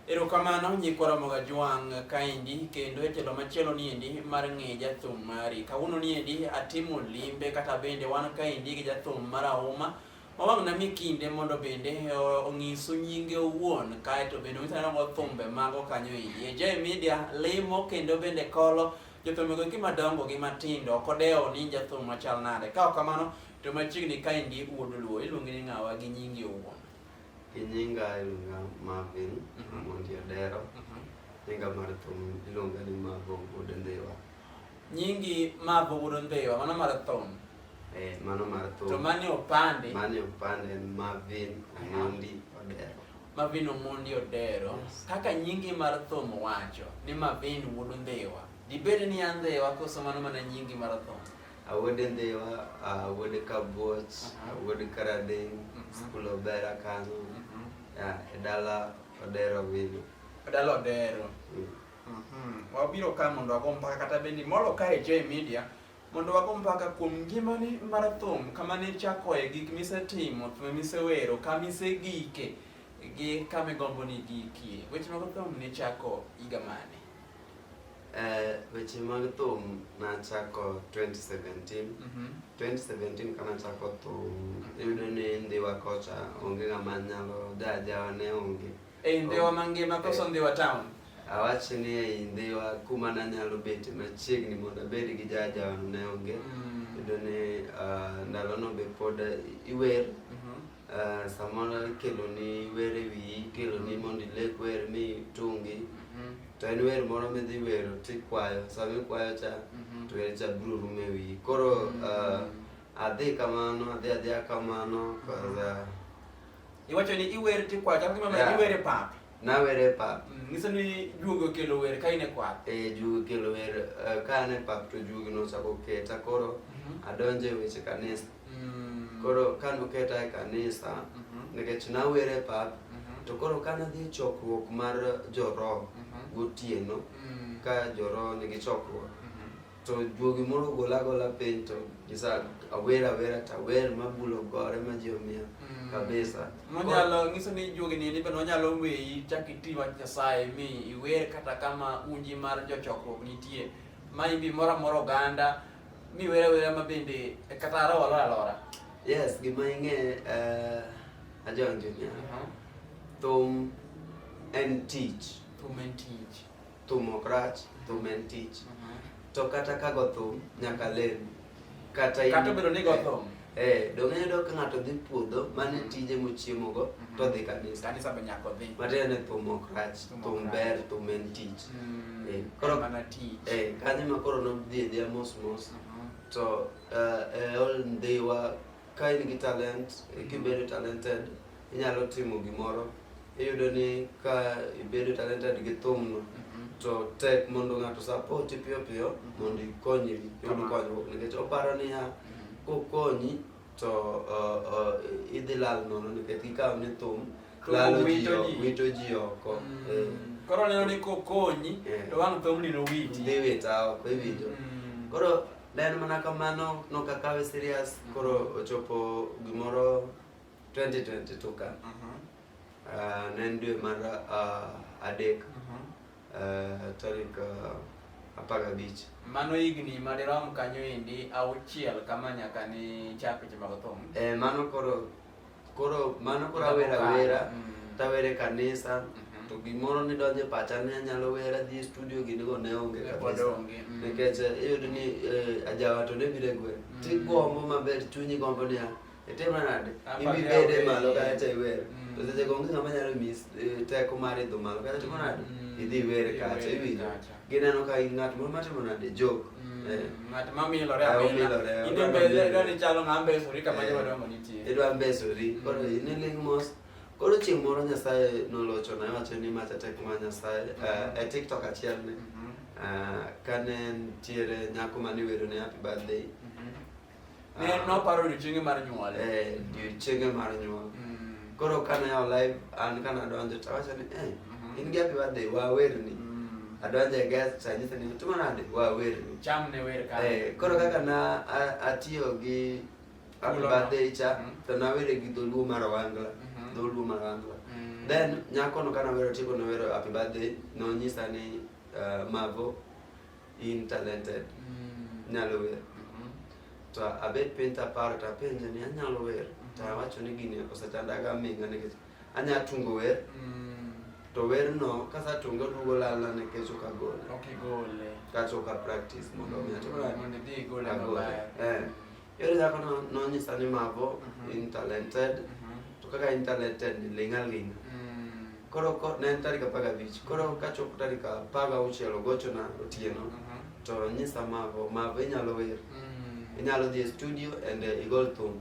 Erokamano nyikwa Moga Jwang kaendi kendo e telo machielo niendi mar ng'e jathum mari. Kawuono niendi atimo limbe kata bende wan kaendi gi jathum marahuma mawang'na mi kinde mondo bende ong'isu nyinge owuon kaeto bende onyiswa thumbe mago kanyo endi. J Media limo kendo bende kolo jothumego eki madongo gi matindo ok odewo ni jathum machal nade. Ka ok kamano to machiegni kaendi wuod luo iluongi ni ng'awa gi nyingi owuon. Nyinga iluonga Marvin Mondi Odero. Nyinga mar thum iluonga ni Mavo Wuod Ndhiwa. Nyingi Mavo Wuod Ndhiwa, mano mar thum. Mano mar thum. To mane opande? Mane opande en Marvin Omondi Odero. Marvin Omondi Odero. Yes. Kaka nyingi mar thum wacho ni Marvin Wuod Ndhiwa. Dibed ni an Ndhiwa koso mano mana nyingi mar thum? Awuod Ndhiwa, awuod Kabuoch, awuod Karadeng, skul Obera kanyo. E dala Odero Vile. Dala Odero. Wabiro ka mondo wago mpaka kata bende molo ka e J Media mondo wago mpaka kuom ngimani mar thum kama ne chakoe gik misetimo, thum misewero, kama isegike gi kama igombo ni gikie. Weche mag thum ne chako higa mane? Weche mag thum nachako 2017. 2017 kana chako thum iyudo ni Ndhiwa kocha onge ng'ama nyalo jawa ne onge. Ndhiwa mangima koso Ndhiwa town? Awach ni ei Ndhiwa kuma nanyalo bete machiegni mondo abed gi jawa ne onge. Iyudo ni ndalono be pod iwer. Samoro keloni wer e wiyi, keloni mondo ilek wer mi tungi. To en wer moro midhi wero tikwayo, sama ikwayo cha to wer cha biro rumo e wiyi. Koro adhi kamano, adhiya kamano cause iwacho ni iwer tikwayo, kata kama iwer e pap? Nawere pap. Nyiso ni juogo kelo wer ka in e kwath? Juogo kelo wer ka an e pap to juogo nochako keta, koro adonjo e weche kanisa. Koro kanoketa e kanisa nikech nawere pap to koro kanadhi e chokruok mar joroho gotieno ka joroho nigi chokruok to juogi moro gola piny to gisa awera tawer mabulo gore ma ji omiya kabisa. Monyalo nyiso ni juogi ni bende onyalo weyi chak iti wach Nyasaye mi iwer kata kama unji mar jochokruok nitie ma imbi moro oganda mi wera ma bende kata alora. Yes, gima ing'e ajonjo ni thum en tich. Thum en tich. Thum ok rach, thum en tich. To kata ka go thum nyaka len. Kata bedo ni go thum. Dong' iyudo ka ng'ato dhi puodho mane tije mochiemogo to dhi kanisa. Kanisa be nyaka dhi. Matiende thum ok rach, thum ber, thum en tich. Koro mana tich. Kanyo ma koro nodhi mos. To ol Ndhiwa ka in gi talent, kibedo talented, inyalo timo gimoro. Iyudo ni ka ibedo talented gi thumno to tek mondo ng'ato support piyo mondo ikonyi yud konyruok nikech oparo niya kokonyi to idhi lal nono nikech ikawo ni thum lalo wito ji oko. Koro neno ni kokonyi to wang' thumni nowiti. Dhi wita oko iwinjo. Koro en mana kamano nokakawe serious. Koro ochopo gimoro 2022 ka. Ne en dwe mar adek tarik 15. Mano higni madirom kanyo endi 6 kama nyaka ni chak weche mag thum. Mano koro awera tawere kanisa. To gimoro ni donje pacha ne anyalo wera dhi studio ginego ne onge kabisa. Nikech iyudo ni ajawa to ne bire gwe. Tigombo maber chunyi gombo niya itimo nade? Ibi bede malo kata iwer. To seche go onge ng'ama nyalo mis teko mar idho malo kata timo nade? Idhi wer kacha iwinjo. Gineno ka in ng'at moro matimo nade? Joke. Ng'at mamilore amila. Inde mbele ni chalo ng'ambesori kama jomadongo nitie. Idwa mbesori. Koro iniling mos. Koro chieng' moro Nyasaye nolocho na wacho ni macha tek ma Nyasaye e TikTok achiel ne kane ntiere nyako mane wero ne happy birthday. Ne noparo odiochienge mar nyuol. Odiochienge mar nyuol. Koro kane yawo live an kana donjo to wacho ni in gi happy birthday wawerni. Adonjo e guest anyise ni timo nade wawerni. Cham ne wer ka. Koro kaka na atiyo gi happy birthday cha to nawere gi dholuo mar Owangla. Dholuo mar Owangla. Then nyako no kana wero tiko no wero happy birthday no nyisa ni Mavo in talented. Nyalo wer. To abet penta paro ta penje ni anyalo wer. Ta wacho ni gini osechandaga minga nikech anya tungo wer. To wer no kasa tungo dugo lala nikech okagole. Okay, gole. Kacho ka practice mondo mi ato. Mondo dhi gole maber. Yore nyako no nyisa ni Mavo in talented. To kaka in talented ni linga. Koro ne tarika 15. Koro kachopo tarika 16 gocho na otieno. To nyisa Mavo inyalo wer. Inyalo dhi e studio and igol thum.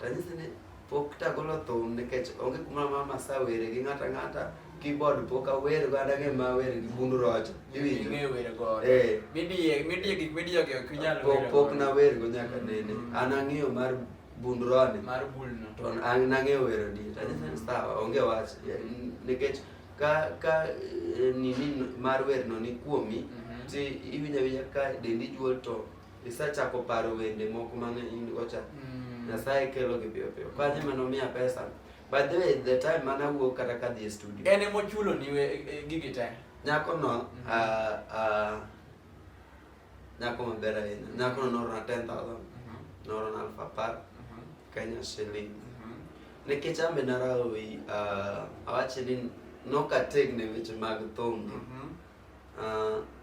Ta nyisa ni pok tagolo thum nikech onge kuma mama sa were gi ng'ata keyboard pok awer go adage ma wer gi bundu rocha. Iwinjo. Nge wer go. Midie gik midiyo gi ok nyal wer. Pok na wer go nyaka nene. An ang'iyo mar bundrone. Mar bulno. To an ang'eyo wer di. Ta nyisa ni sawa onge wach nikech ka nini mar wer no ni kuomi. Ti iwinja ka dendi juol to isachako paro wende moko mane in gocha. Nyasaye kelo gi piyo. Kwanyi mano miya pesa. By the way, the time mana wuok kata ka dhi e studio. Ene mochulo ni gigi te. Nyako no nyako maber ahinya. Nyako no norona 10,000. Norona 10,000 Kenya shilling. Nikech ambe narawi awache ni nokategne weche mag thum.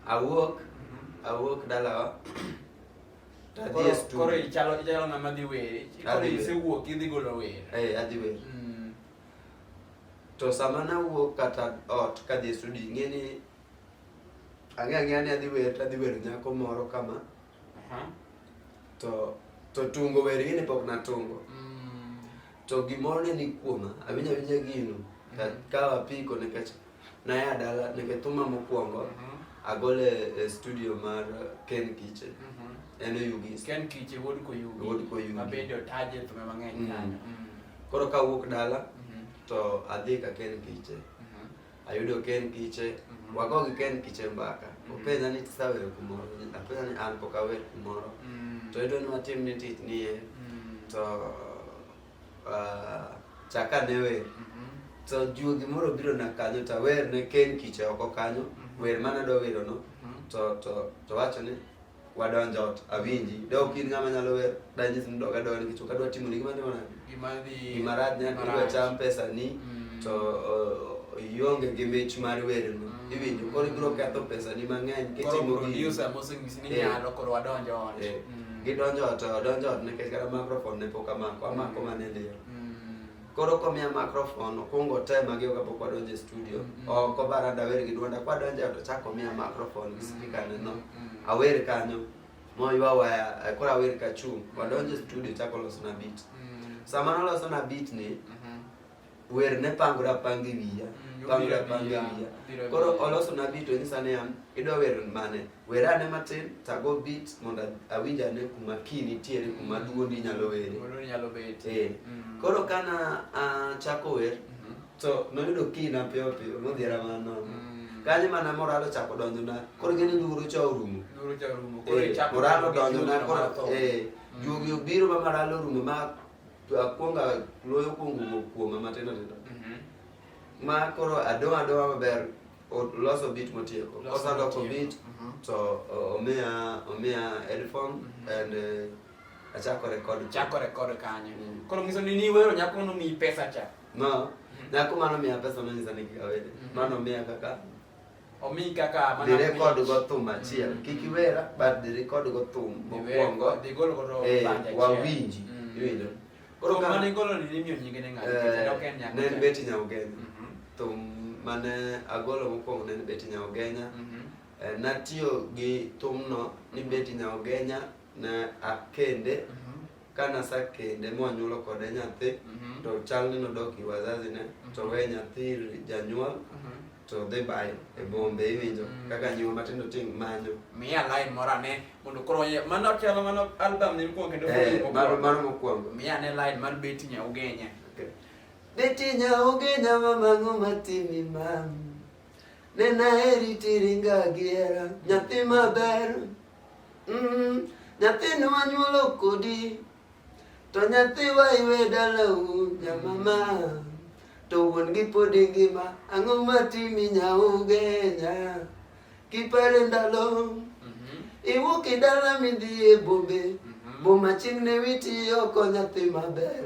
Awuok dalawa. Koro ichalo ng'ama dhi wer. Koro isewuok idhi golo wer. Adhi wer. To sama nawuok kata ot kadhi e studio ng'eni ang'eya ni adhi wer nyako moro kama. To tungo wer gini pok natungo. To gimoro ne ni kuoma awinja gino. Kawa piko nikech naya dala nikech thuma mokwongo agole e studio mar Ken Kiche. En Ugis. Ken Kiche wuod ko Yugi. Mabende otaje thume mang'eny kanyo. Koro kawuok dala to adhi ka Ken Kiche. Ayudo Ken Kiche. Wago gi Ken Kiche mbaka. Openja ni tisawer kumoro. Apenja ni an pok awer kumoro. To idwa ni watim ni tich nie. To chaka ne wer. To juogi moro biro na kanyo to wer ne Ken Kiche oko kanyo. Wer mana do wero no. To wacho ni wadonjo ot awinji dok in ng'ama nyalo wer danyis ni dok adwa nikech ok adwa timo ni gima rach nyaka idwa cham pesa ni to ionge gi mich mar wer no iwinjo koro ibiro ketho pesa ni mang'eny kitimo gi producer moseng'isi ni nyalo koro wadonjo ot gidonjo ot nikech kata microphone ne pok amako mane liel koro komiya microphone okwongo tema gi kapok wadonjo e studio oko baranda wer gi dwonda kwadonjo to chako miya microphone gi speaker no awer kanyo moywa waya kora awer ka chung wadonjo studio chako loso na beat sama noloso na beat ni wer ne pangra pangi wiya koro oloso na beat onyisa ni an idwa wer mane wer ane matin tago beat mondo awinja ne kuma kini tiere kuma duondi nyalo were koro kana chako wer to noyudo kina piyo modhiera mano kanyo mana moralo chako donjo na koro gini luro cha orumo moralo donjo na koro juogi obiro ma maralo orumo ma akwonga loyo kwongo kuoma matendo ma koro adoa maber loso beat motieko kosaloko beat to omiya headphone and achako record kanyo koro ngiso ni wero nyako no mi pesa cha no nyako mano miya pesa nonyisa ni kikawede mano miya kaka omi kaka mana di record go thum achiel kik iwera but di record go thum mokwongo di gol go banja wawinji iwinjo koro mane golo ni miyo nyinge ne ng'ato ne beti Nyaugenya thum mane agolo mokwongo ne beti Nyaugenya natiyo gi thumno ni beti Nyaugenya na akende kana sakende mwanyulo kode nyathi to chalni nodoki wazazi ne to we nyathi janyuol to dhi bayo e bombe iwinjo kaka nyiwa matindo ting manyo miya line mora ne mondo koro mano chalo mano album ni mkwongo kendo mano mokwongo miya ne line mar beti Nyaugenya beti Nyaugenya mamangu matimi mam nena heri tiringa giera nyathi maber nyathi nwanyuolo kodi to nyathi wa iwe dalau nyamama to wuon gi pod ngima ang'o matimi nyaugenya kipare ndalo iwuok e dala midhi e bombe boma chieng' ne witi oko nyathi maber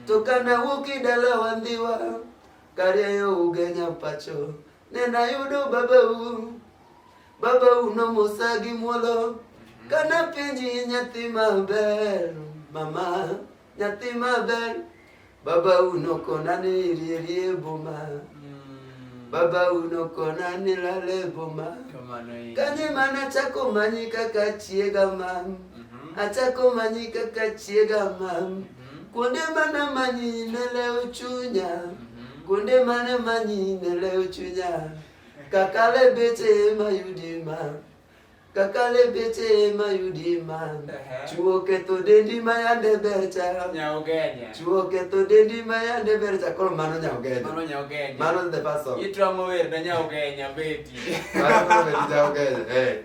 to kana wuok e dala wandhiwa karieyo ugenya pacho nena yudo babau nomosa gi muolo kana penji nyathi maber mama nyathi maber babau nokona ni rie boma babau nokona ni lale boma kanye mana chako manyi kaka chiega mam achako manyi kaka chiega mam kuonde mana manyi neleo chunya kuonde mana manyi neleo chunya kakale bete mayudi mam kakale bete mayudi mam chuo ketho dendi mayande bercha Nyaugenya chuo ketho dendi mayande bercha koro mano Nyaugenya mano the person itwang'o wer na Nyaugenya beti mano beti Nyaugenya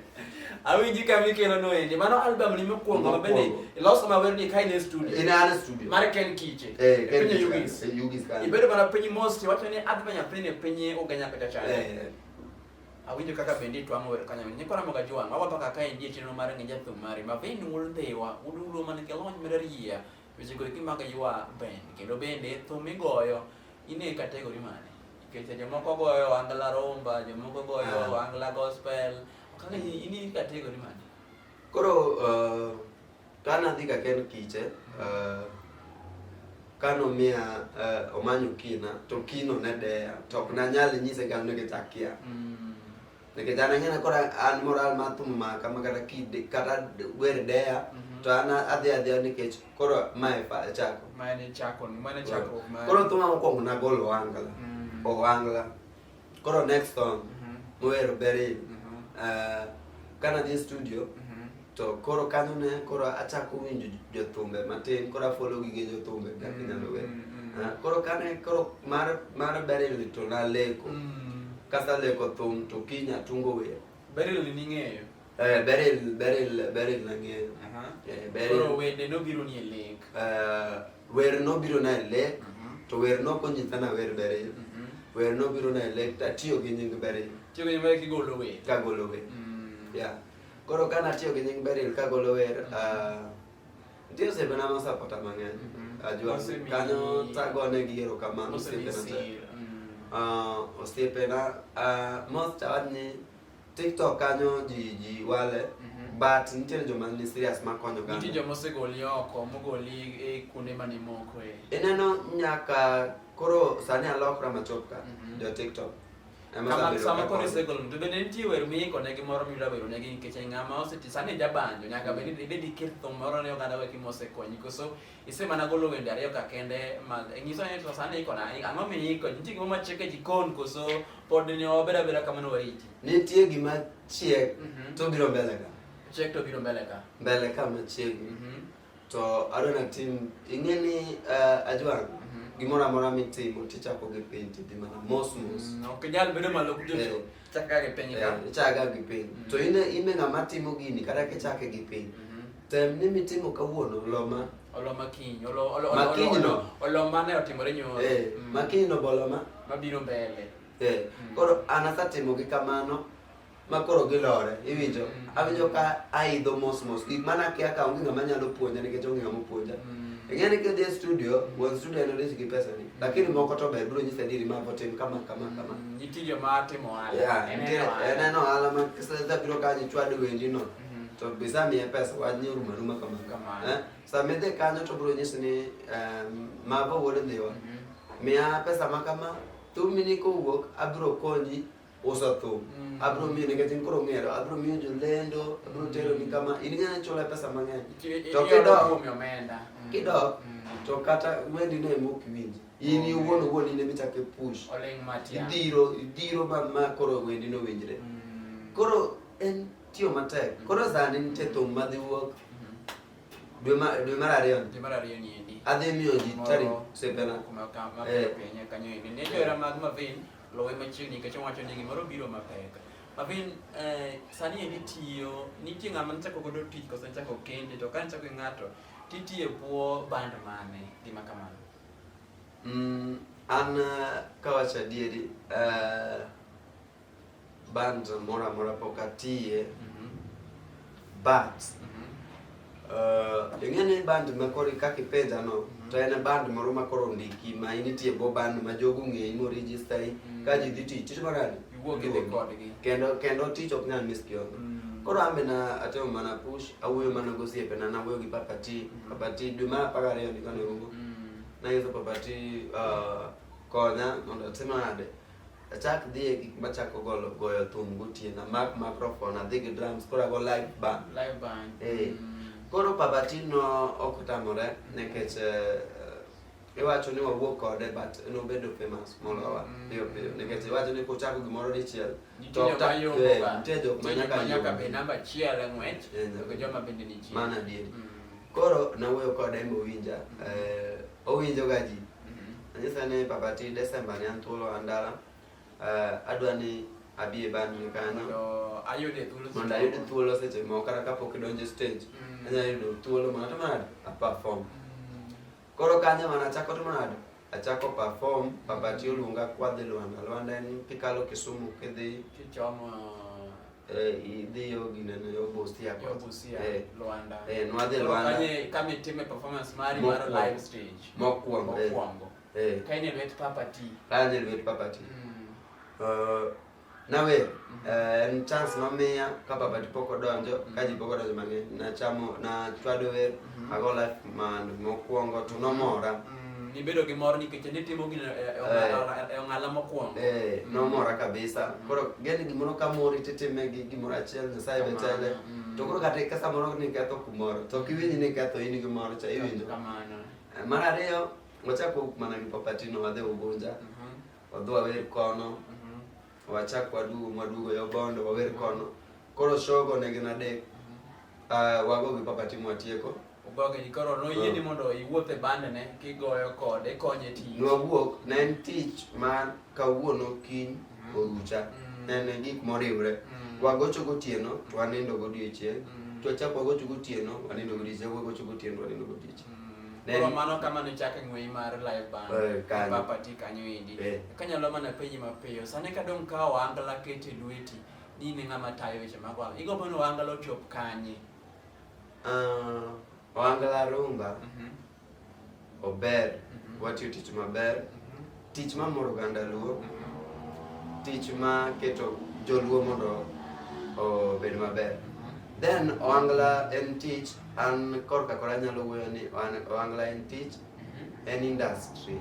awinji kama ikelo no endi mano album ni mokwongo mabende iloso maber ni kaine studio ina studio mar Ken Kiche Ken Yugis ibedo mana piny Mosti wacho ni adwa nyathine piny Ugenya kacha chale awinjo kaka bende itwang'o wer kanyo ni kora moga jwang awapa kaka endi chenro mar ng'inja thum mari maveni mul dhewa udulo man ke lony mararia weche go kimaga ywa band kendo bende thum igoyo ine category mane nikech jomoko goyo angla rumba jomoko goyo angla gospel kaka ini category mane koro kana dhi ka Ken Kiche kano mia omanyo kina to kino ne deya to ok nanyal nyise gal ne gitakia nikech an ang'ena kora an moral mathum ma kama kata kide kata wer deya to an adhi nikech koro mae chako mane chako koro thuma mokwongo nagolo Ohangla koro next song mwero Beryl kana dhi studio to koro kanyo ne koro achako winjo jothumbe matin koro follow gige jothumbe kaka nyalo wer koro kane koro mar Beryl to naleko kasa leko thum to kinya tungo wer Beryl ni ng'eyo Beryl nang'eyo koro wende nobiro ni e lek wer nobiro na e lek to wer nokonyisa na wer Beryl wer nobiro na e lek tatiyo gi nying Beryl kigolo wer kagolo wer koro kana tiyo gi nying Beryl kagolo wer nitie osiepena mosapota mang'eny ajua kanyo tagone gi erokamano osiepena most awadni TikTok kanyo ji wale but nitiere joma ni serious makonyo kanyo nitie joma osegoli oko mogoli e kuonde mane moko ineno nyaka koro sani alokra machop ka jo TikTok sama koro isegolo to bende nitie wer miiko negi moro miyudo wero negi nikech ng'ama oseti sani jabanjo nyaka bende idedi kir thum moro ne oganda weki mosekonyi koso isemana golo wende ariyo ka kende nyiso ni to sani iko na ang'o miiko nitie gima macheke jikon koso pod ni obeda beda kamano wariti nitie gima chiek to biro mbele ka chiek to biro mbele ka machiegni to adona tim ing'eni ajwang gimoro amora mitimo tichako gi piny tidhi mana mos ok nyal bedo malo kujo chaka gi piny ka chaka gi piny to ine ng'ama timo gini kata kichake gi piny tem ni mitimo kawuono oloma kiny oloma ne otimore nyoro makiny no boloma mabiro mbele koro an asatimo gi kamano makoro gilore iwinjo awinjo ka aidho mos gik mana kia ka onge ng'ama nyalo puonja nikech onge ng'ama puonja ing'eni kidhi e studio wuon studio en odich gi pesa ni lakini moko to ber biro nyise diri ma votim kama nitie joma timo ohala en ohala ma kisa biro kanyo chwado wendi no to bisa miye pesa wanyie rumaruma kama samidhi kanyo to biro nyisi ni mavo wuod dhiwa miya pesa makama thumni kowuok abiro konyi uso thum abiro miyo nikech in koro ng'ero abiro miyo jolendo abiro tero ni kama in ng'ani chula pesa mang'eny to kidok to kata wendi no emok winji in iwuon in emichake push idhiro ma koro wendi no winjre koro en tiyo matek koro sani nitie thum madhi wuok dwe mar ariyo ni adhi miyo ji tarik sepena kanyo mag Mavin lowe machiegni nikech owacho ni gimoro biro mapek Mavin sani endi tiyo nitie ng'ama nchako godo tich koso nchako kende to ka nchako ng'ato titiye bwo band mane gima kamano an kawacho adieri band moro amora pok atiye but ing'eni band makoro kaka ipenja no to en band moro makoro ndiki ma initie go band ma jogo ng'eyi mo register ka ji dhi tich tich maradi kendo tich ok nyal miss kiondo koro ambe na atemo mana push awuoyo mana gosiepe na nawuoyo gi papati dwe mar 12 ndiko ne rumo na yiso papati konya mondo atim nade achak dhi e gik machako goyo thum gotieno mak microphone adhi gi drums koro ago live band koro papati no ok otamore nikech iwacho ni wawuok kode but nobedo famous molowa piyo nikech iwacho ni kochako gimoro dichiel to nitie jok manyaka be namba achiel e ng'wech to joma bende ni chien mana adieri koro nawuoyo kode mowinja owinjo ga ji anyisa ni papati Desemba ni an thuolo andala adwa ni abi e band ni kanyo mondo ayud thuolo seche moko kata kapok idonjo stage anyalo yudo thuolo mana to manade a perform koro kanyo mana achako perform papati oluonga kwadhi Luanda en kikalo Kisumu kidhi kichomo idhi yo ginene yo Busia Luanda nwadhi Luanda kama itime performance mari mar live stage mokwongo kaine lwet papati nawer en chance nomiya ka papati pok odonjo ka ji pok odonjo mang'eny nachwado wer ago live band mokwongo to nomora nibedo gi mor nikech nitimo gino e ong'ala mokwongo nomora kabisa koro geni gimoro ka mori titime gi gimoro achiel Nyasaye betele to koro kata ka samoro ni ketho kumoro to kiwinji ni ketho in gimoro cha iwinjo mar ariyo wachako mana gi papati no wadhi Ugunja wadhi wawer kono wachako wadugo yo bondo wawer kono koro shogo ne gin adek wago gi papati mwatieko ogoge ni koro noyieni mondo iwuothe band ne kigoyo kode konye tich nwawuok ne en tich mar kawuono kiny orucha en gik moriwre wagocho gotieno to wanindo godiochieng to wachako wagocho gotieno wanindo godiochieng wagocho gotieno wanindo godiochieng koro mano kama nochako ng'wei mar live band papati kanyo endi kanyalo mana penji mapiyo sani kadong ka ohangla kete lweti ni ne ng'ama tayo weche mag ohangla igombo ni ohangla ochop kanye ohangla rumba ober watiyo tich maber tich mamoro oganda Luo tich ma keto joluo mondo obed maber then ohangla en tich an korka kora nyalo wuoyo ni ohangla en tich en industry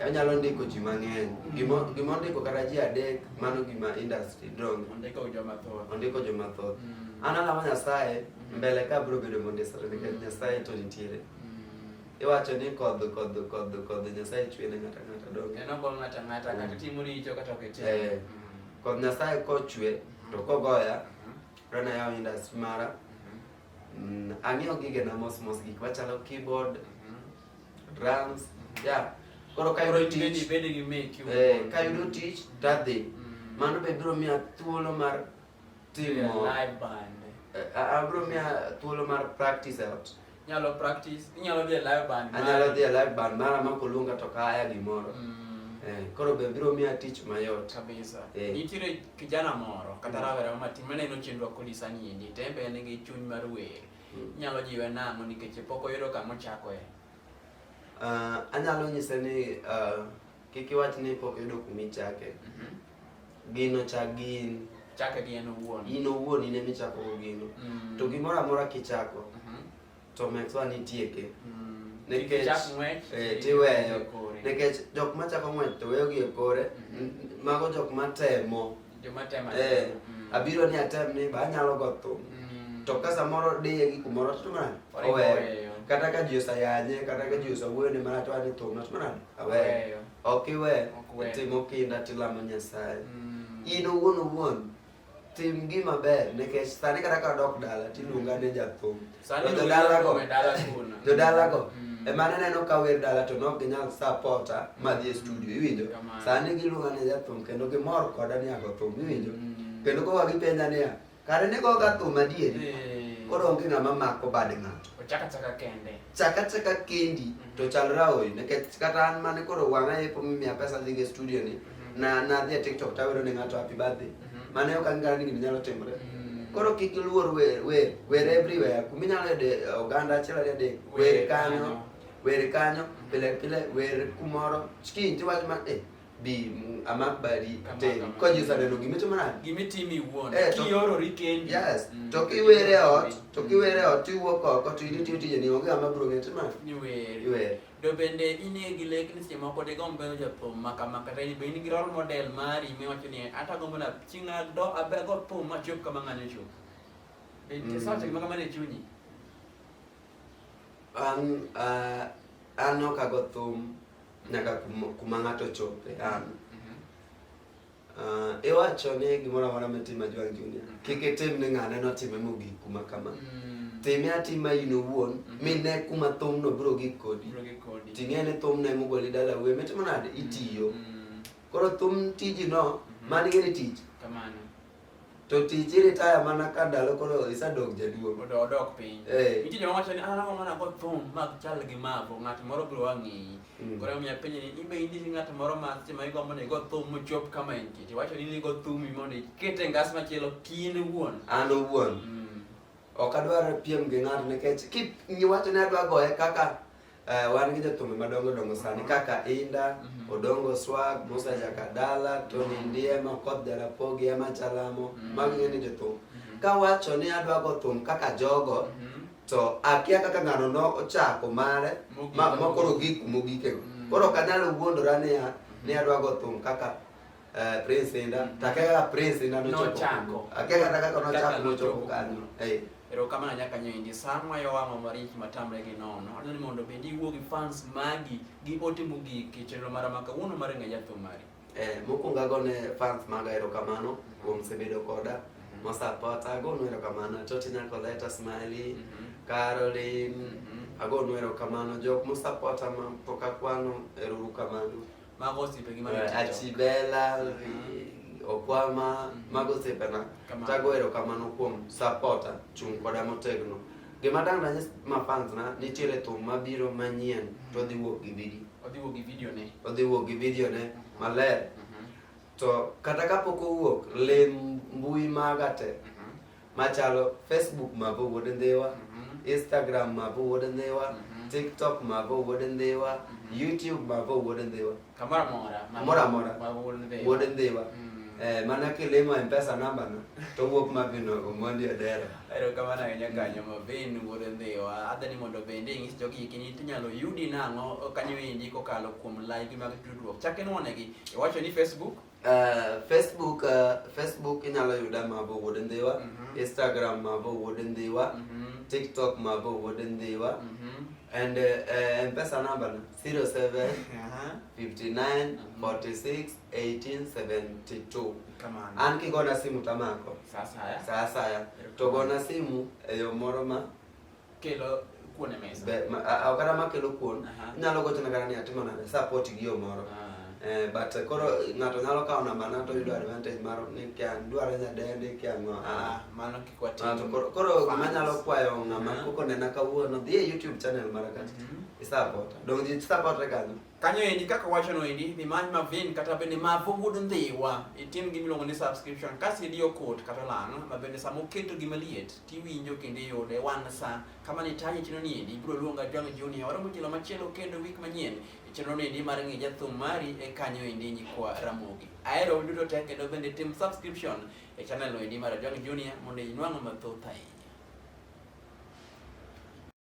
onyalo ndiko ji mang'eny gima ndiko kata ji adek mano gima industry dong ondiko joma thoth an alamo Nyasaye mbele ka biro bedo mondisore nikech Nyasaye to nitiere iwacho ni kodh Nyasaye chwe ne ng'ata dong kata timo richo kata oketimo kodh Nyasaye kochwe to kogoya rana yawo industry mara ang'iyo gigena mos gik machalo keyboard drums koro kayudo tich tadhi mano be biro miya thuolo mar timo live band abiro miya thuolo mar practice out inyalo dhi e live band anyalo dhi e live band mara makoluonga to kaya gimoro koro be biro miya tich mayot kabisa nitiere kijana moro kata rawera matin maneno chenro kolisani endi tembe en gi chuny mar wer inyalo jiwe nang'o nikech pok oyudo kamochakoe anyalo nyise ni kik iwach ni pok yudo kumichake gino chake gi en owuon in owuon in emichako gino to gimoro amora kichako to make sure ni itieke nikech tiweyo nikech jok machako ng'wech to weyo gi e kore mago jok matemo abiro ni atem ni ba anyalo go thum to ka samoro diye gi kumoro to manade oweyo kata ka ji osayanye kata ka ji osawuoyo ni mana to ani thum to manade aweyo ok iwe timo kinda tilamo Nyasaye in owuon tim gima ber nikech sani kata ka dok dala tiluonga ne jathum jodalago emane neno ka wer dala to nok ginyal supporta madhi e studio iwinjo sani giluonga ne jathum kendo gimor koda ni ago thum iwinjo kendo koka gipenja niya kare ne goga thum adieri koro onge ng'ama mako bad ng'ato. Ochaka kende. Chaka kendi to chalra oi nikech kata an mane koro wang'a epo mimiya pesa dhi e studio ni na dhi e TikTok tawero ne ng'ato happy birthday. Mane ok ang'eyo ni gini nyalo timore. Koro kik iluor wer everywhere. Kuminyalo yude oganda achiel ariyo adek. Wer kanyo pile wer kumoro. Chiki wach ma bi amak bari te ko jisa neno gimitimo nade gimitimi wuon kiorori kendi. Yes, to kiwere ot tiwuok oko to idhi tije ni onge ama bro ng'et ma ni wer. Do bende ine gi lek ni simo ko de gombe jathum maka kata ni be ni gi role model mari miwacho ni ata gombo na chinga do abego thum ma chop kama ng'ane chop. Bende sache gima kama ne chunyi. An ok ago thum nyaka kuma ng'ato chope an. Iwacho ni gimoro amora mitimo Jwang Junior kik itim ni ng'ane notime mogik kuma kama. Time atima in owuon mine kuma thum no biro gik kodi. Ting'e ni thum ne mogoli dala we mitimo nade itiyo. Koro thum tiji no mani gini tich. Kamano. To tiji retire mana ka ndalo koro isadok jaduong'. Odok piny. Nitie joma wacho ni ng'ana go thum mag chal gi mago ng'at moro biro wang'i. Koro miya penjo ni ibe indi ng'at moro ma sema igombo ni go thum mochop kama entie. Wacho ni go thum mondo ikete ngas machielo kin wuon. An owuon. Ok adwar piem gi ng'ato nikech niwacho ni adwa goye kaka wan gi jothum madongo sani kaka Inda, Odongo Swag, Musa Jakadala, Tony Ndiema, Koth Jarapogi, Emma Chalamo, magi ng'eni jothum. Kawacho ni adwa go thum kaka jogo to akia kaka ng'ano no ochako mare ma koro gik mogikego. Koro ok anyalo wuondora ni adwa go thum kaka Prince Inda, taka Prince Inda nochopo. Akia kaka nochopo kanyo. Ero kama nyaka nyendi sama yo wamo marich matamre gi nono. Adoni mondo bendi iwuo gi fans magi gi ote mogik e chenro mara ma kawuono mar ng'e jathum mari. Mokwongo agone fans maga erokamano kuom sebedo koda mosupporta. Agonu erokamano Toti Nyakoleta, Smiley, Caroline. Agonu erokamano jok mosupporta ma pok akwano erokamano. Mago osiepe gi Achibela, Okwama, mago osepena. Tago erokamano kuom supporta chung' koda motegno. Gima dang' nanyis ma fans na nitiere thum mabiro manyien to odhi wuok gi video. Odhi wuok gi video ne maler. To kata kapok owuok lim mbui maga te machalo Facebook mabo Wuod Ndhiwa, Instagram mabo Wuod Ndhiwa, TikTok mabo Wuod Ndhiwa, YouTube mabo Wuod Ndhiwa. Mora Wuod Ndhiwa. Mana kilimo M-Pesa namba no to wuok mabino Omondi Odera. Erokamano ahinya kanyo mabin Wuod Ndhiwa. Adhani mondo bende ing'is jogi kini tinyalo yudi nang'o kanyo endi kokalo kuom live mag tudruok. Chak inwonegi. Iwacho ni Facebook? Facebook inyalo yuda mabo Wuod Ndhiwa, Instagram mabo Wuod Ndhiwa, TikTok mabo Wuod Ndhiwa. And M-Pesa number 07 59 46 18 72. An kigona simu tamako. Sasa to gona simu eyo moro ma kelo kuone mesa. Okara makelo kuon. Nyalo gocho na garani atimo na support gi yo moro. But koro ng'ato nyalo kawo namba na to yudo advantage mar ni kian dwaro nyadende kian no mano kikwatimo. Koro manyalo kwayo ng'ama koko nena kawuono dhi e YouTube channel mara kati support. Dong ji support kanyo endi kaka wacho no endi dhi many mavin kata bende mavo Wuod Ndhiwa itim gimiluongo ni subscription kasi idiyo code kata lang' ma bende sama oketo gima liet tiwinjo kendo iyude one sa kama ni tayi chino ni endi ibiro luonga Jwang Junior oromo jilo machielo kendo wik manyien chenro ni endi mar ng'e jathum mari e kanyo endi nyikwa Ramogi. Ahero duto te kendo bende tim subscription e channel no endi mar Jwang Junior mondo inwang' mathoth ahinya.